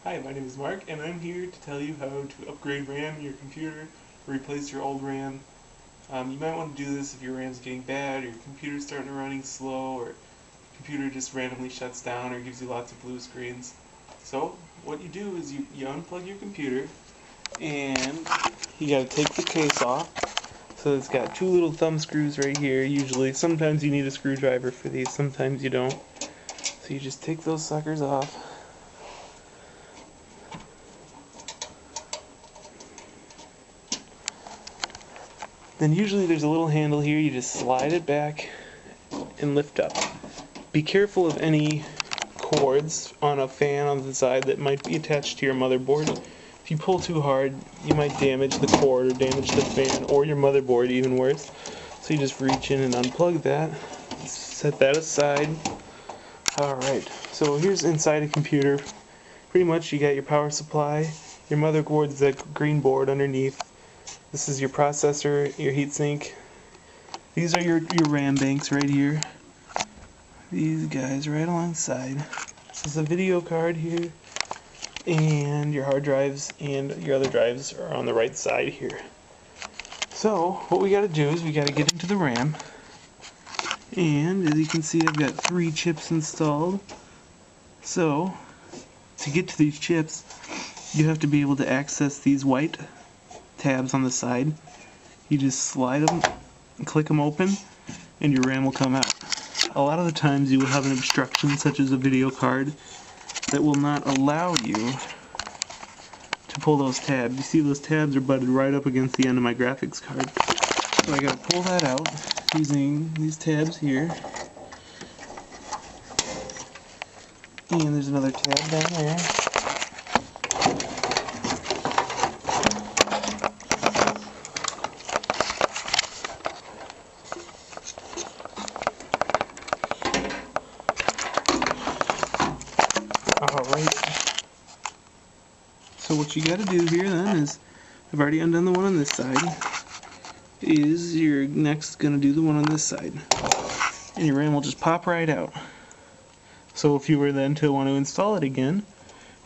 Hi, my name is Mark, and I'm here to tell you how to upgrade RAM in your computer, or replace your old RAM. You might want to do this if your RAM's getting bad, or your computer's starting to running slow, or your computer just randomly shuts down or gives you lots of blue screens. So, what you do is you unplug your computer, and you gotta take the case off. So it's got two little thumb screws right here, usually. Sometimes you need a screwdriver for these, sometimes you don't. So you just take those suckers off. Then usually there's a little handle here, you just slide it back and lift up. Be careful of any cords on a fan on the side that might be attached to your motherboard. If you pull too hard, you might damage the cord or damage the fan or your motherboard, even worse. So you just reach in and unplug that, set that aside. Alright, so here's inside a computer. Pretty much you got your power supply, your motherboard's that green board underneath. This is your processor, your heatsink. These are your RAM banks right here. These guys right alongside. This is a video card here. And your hard drives and your other drives are on the right side here. So, what we gotta do is we gotta get into the RAM. And as you can see, I've got 3 chips installed. So, to get to these chips, you have to be able to access these white tabs on the side. You just slide them and click them open and your RAM will come out. A lot of the times you will have an obstruction such as a video card that will not allow you to pull those tabs. You see those tabs are butted right up against the end of my graphics card. So I gotta pull that out using these tabs here. And there's another tab down there. Alright, so what you gotta do here then is, I've already undone the one on this side, is you're next gonna do the one on this side. And your RAM will just pop right out. So if you were then to want to install it again,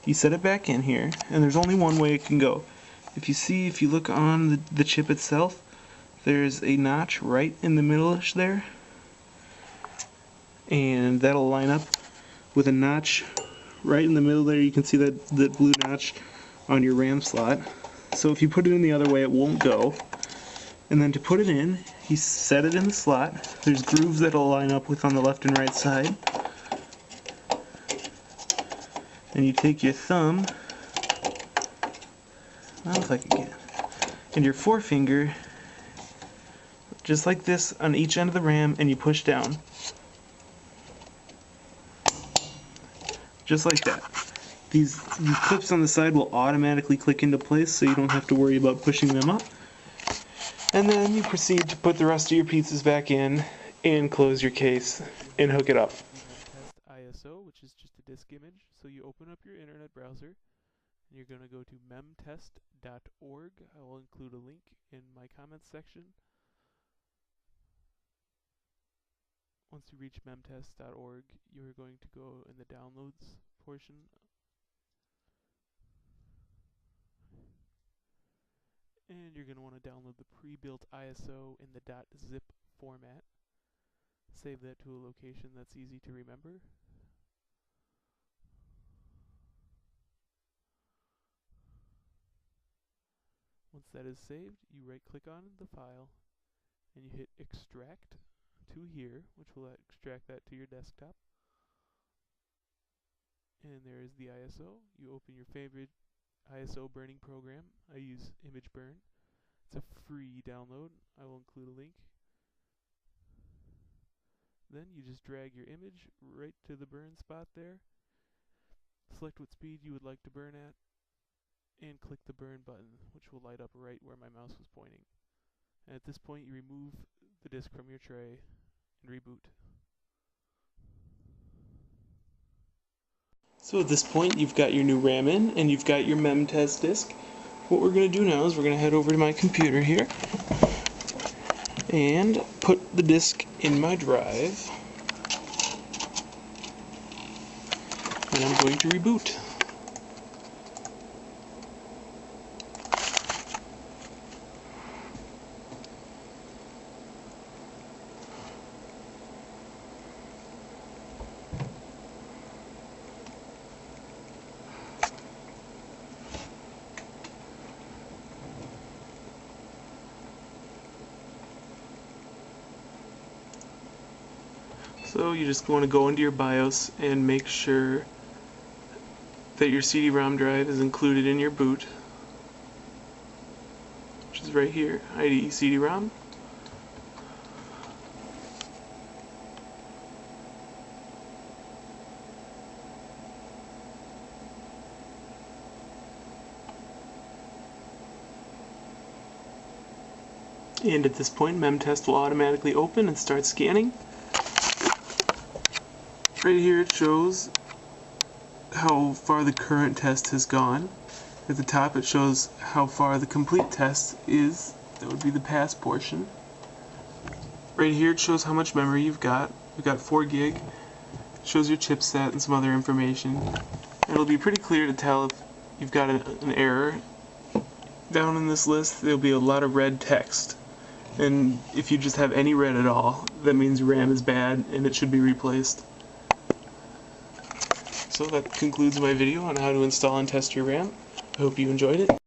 you set it back in here, and there's only one way it can go. If you look on the chip itself, there's a notch right in the middle-ish there, and that'll line up with a notch right in the middle there. You can see that blue notch on your RAM slot. So if you put it in the other way, it won't go. And then to put it in, you set it in the slot. There's grooves that'll line up with on the left and right side. And you take your thumb, I don't know if I can get, and your forefinger, just like this on each end of the RAM, and you push down. Just like that. These clips on the side will automatically click into place, so you don't have to worry about pushing them up. And then you proceed to put the rest of your pieces back in and close your case and hook it up. Test ISO, which is just a disk image. So you open up your internet browser and you're going to go to memtest.org. I will include a link in my comments section. Once you reach memtest.org, you're going to go in the downloads portion. And you're going to want to download the pre-built ISO in the .zip format. Save that to a location that's easy to remember. Once that is saved, you right-click on the file and you hit extract to here, which will extract that to your desktop. And there is the ISO. You open your favorite ISO burning program. I use ImageBurn. It's a free download. I will include a link. Then you just drag your image right to the burn spot there. Select what speed you would like to burn at, and click the burn button, which will light up right where my mouse was pointing. And at this point you remove the disk from your tray and reboot. So at this point you've got your new RAM in and you've got your memtest disk. What we're going to do now is we're going to head over to my computer here and put the disk in my drive, and I'm going to reboot. So you just want to go into your BIOS and make sure that your CD-ROM drive is included in your boot, which is right here, IDE CD-ROM. And at this point, MemTest will automatically open and start scanning. Right here it shows how far the current test has gone. At the top it shows how far the complete test is. That would be the pass portion. Right here it shows how much memory you've got. You've got 4 gig. It shows your chipset and some other information. And it'll be pretty clear to tell if you've got an error. Down in this list there'll be a lot of red text. And if you just have any red at all, that means your RAM is bad and it should be replaced. So that concludes my video on how to install and test your RAM. I hope you enjoyed it.